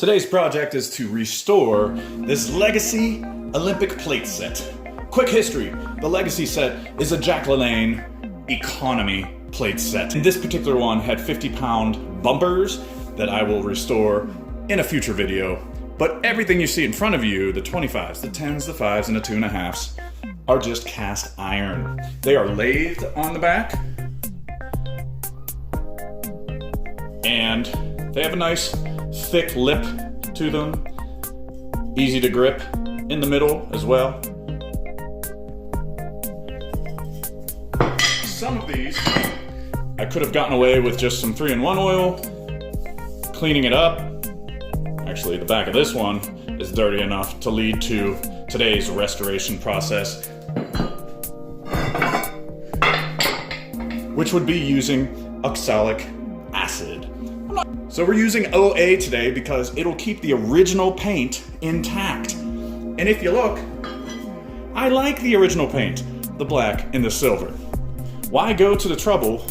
Today's project is to restore this Legacy Olympic plate set. Quick history, the Legacy set is a LaLanne economy plate set. And this particular one had 50-pound bumpers that I will restore in a future video. But everything you see in front of you, the 25s, the 10s, the 5s, and the 2.5s, are just cast iron. They are lathed on the back, and they have a nice thick lip to them, easy to grip in the middle as well. Some of these I could have gotten away with just some 3-in-1 oil, cleaning it up. Actually, the back of this one is dirty enough to lead to today's restoration process, which would be using Oxalic Acid. So we're using OA today because it'll keep the original paint intact. And if you look, I like the original paint, the black and the silver. Why go to the trouble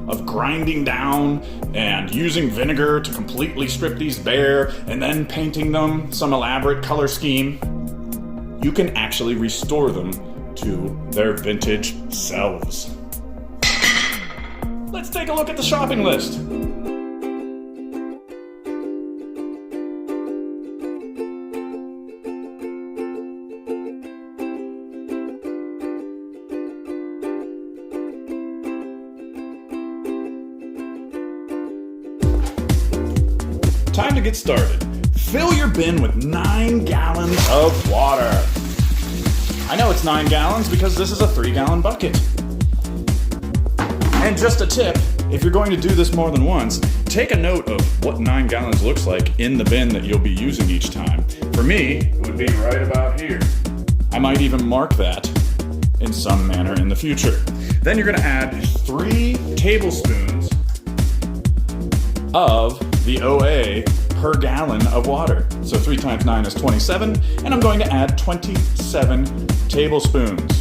of grinding down and using vinegar to completely strip these bare and then painting them some elaborate color scheme? You can actually restore them to their vintage selves. Let's take a look at the shopping list. Time to get started. Fill your bin with 9 gallons of water. I know it's 9 gallons because this is a 3-gallon bucket. And just a tip, if you're going to do this more than once, take a note of what 9 gallons looks like in the bin that you'll be using each time. For me, it would be right about here. I might even mark that in some manner in the future. Then you're gonna add 3 tablespoons of the OA per gallon of water. So 3 times 9 is 27, and I'm going to add 27 tablespoons.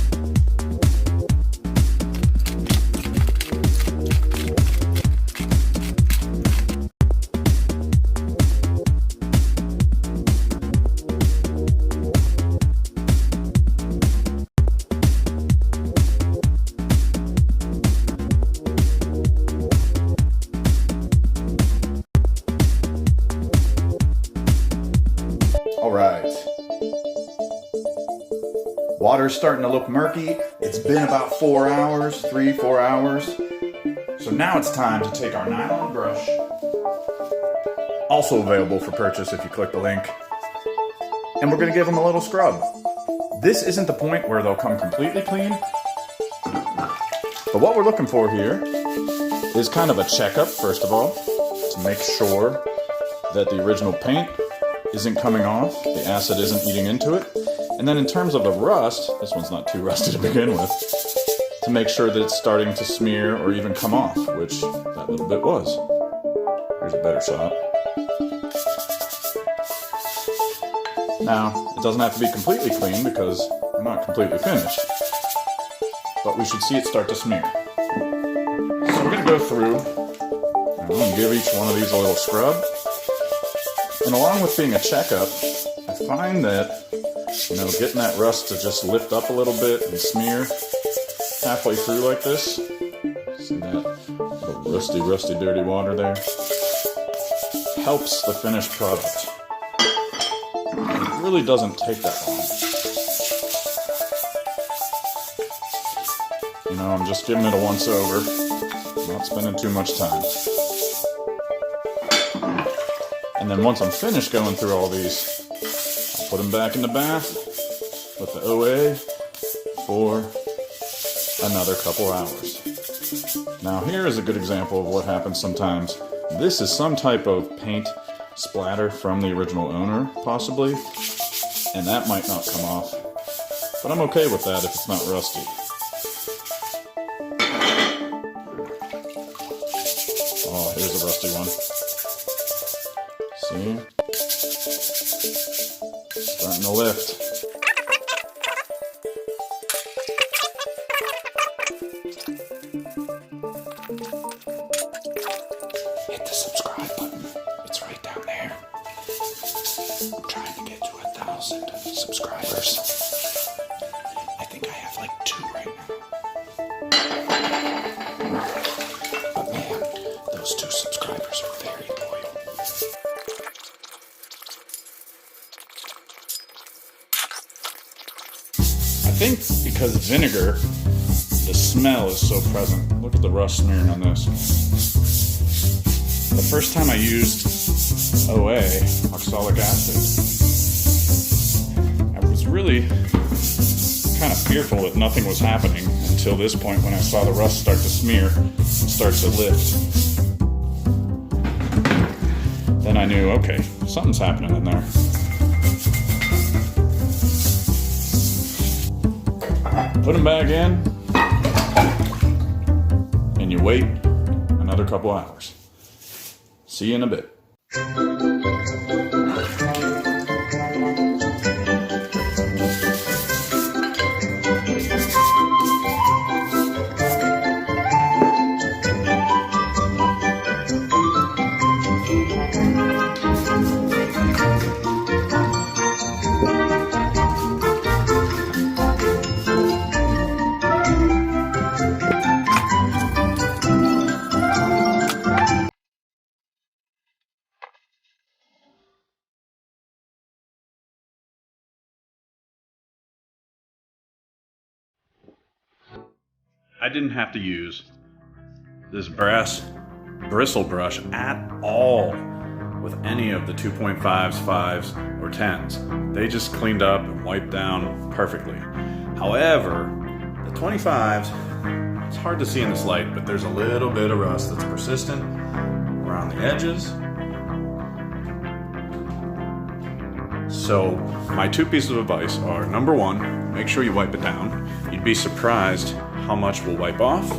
All right. Water's starting to look murky. It's been about 4 hours, 3-4 hours. So now it's time to take our nylon brush, also available for purchase if you click the link, and we're gonna give them a little scrub. This isn't the point where they'll come completely clean, but what we're looking for here is kind of a checkup, first of all, to make sure that the original paint isn't coming off, the acid isn't eating into it. And then in terms of the rust, this one's not too rusty to begin with, to make sure that it's starting to smear or even come off, which that little bit was. Here's a better shot. Now, it doesn't have to be completely clean because we're not completely finished, but we should see it start to smear. So we're gonna go through and give each one of these a little scrub. And along with being a checkup, I find that, getting that rust to just lift up a little bit and smear halfway through like this. See that little rusty, dirty water there? Helps the finished product. It really doesn't take that long. I'm just giving it a once over, not spending too much time. And then once I'm finished going through all these, I'll put them back in the bath with the OA for another couple hours. Now here is a good example of what happens sometimes. This is some type of paint splatter from the original owner, possibly, and that might not come off. But I'm okay with that if it's not rusty. Oh, here's a rusty one. See? Starting to lift. Hit the subscribe button. It's right down there. like 2 right now. But man, those 2 subscribers are very loyal. I think because vinegar, the smell is so present. Look at the rust smearing on this. The first time I used OA, Oxalic Acid, I was really kind of fearful that nothing was happening until this point when I saw the rust start to smear and start to lift. Then I knew, okay, something's happening in there. Put them back in, and you wait another couple hours. See you in a bit. I didn't have to use this brass bristle brush at all with any of the 2.5s, 5s, or 10s. They just cleaned up and wiped down perfectly. However, the 25s, it's hard to see in this light, but there's a little bit of rust that's persistent around the edges. So my 2 pieces of advice are, number 1, make sure you wipe it down. You'd be surprised how much will wipe off.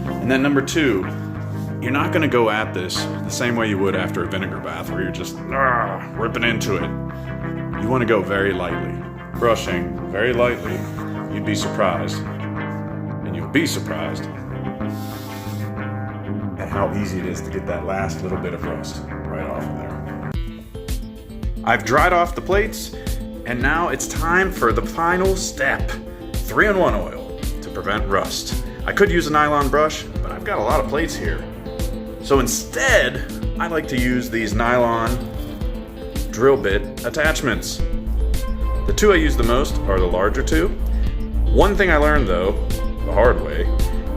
And then number 2, you're not gonna go at this the same way you would after a vinegar bath where you're just ripping into it. You wanna go very lightly, brushing very lightly. You'd be surprised, and you'll be surprised at how easy it is to get that last little bit of rust right off of there. I've dried off the plates, and now it's time for the final step, 3-in-1 oil to prevent rust. I could use a nylon brush, but I've got a lot of plates here. So instead, I like to use these nylon drill bit attachments. The 2 I use the most are the larger 2. One thing I learned though, the hard way,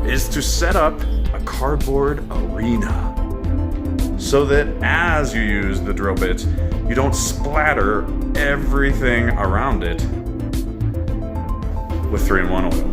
is to set up a cardboard arena so that as you use the drill bits, you don't splatter everything around it with 3-in-1 oil.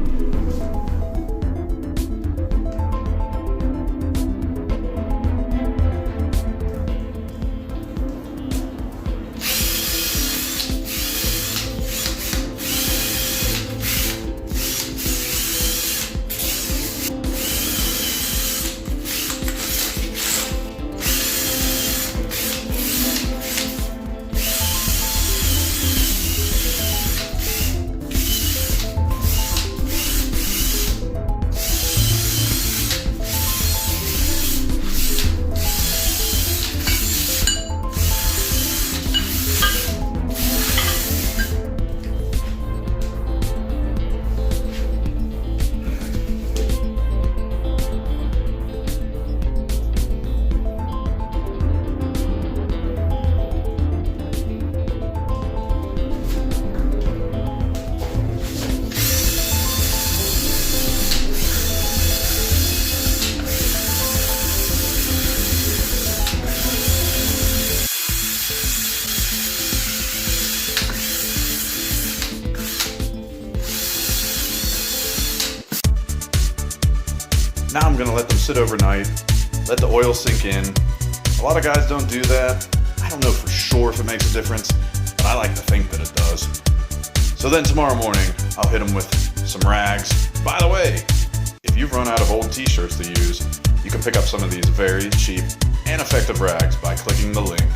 Now I'm gonna let them sit overnight, let the oil sink in. A lot of guys don't do that. I don't know for sure if it makes a difference, but I like to think that it does. So then tomorrow morning, I'll hit them with some rags. By the way, if you've run out of old t-shirts to use, you can pick up some of these very cheap and effective rags by clicking the link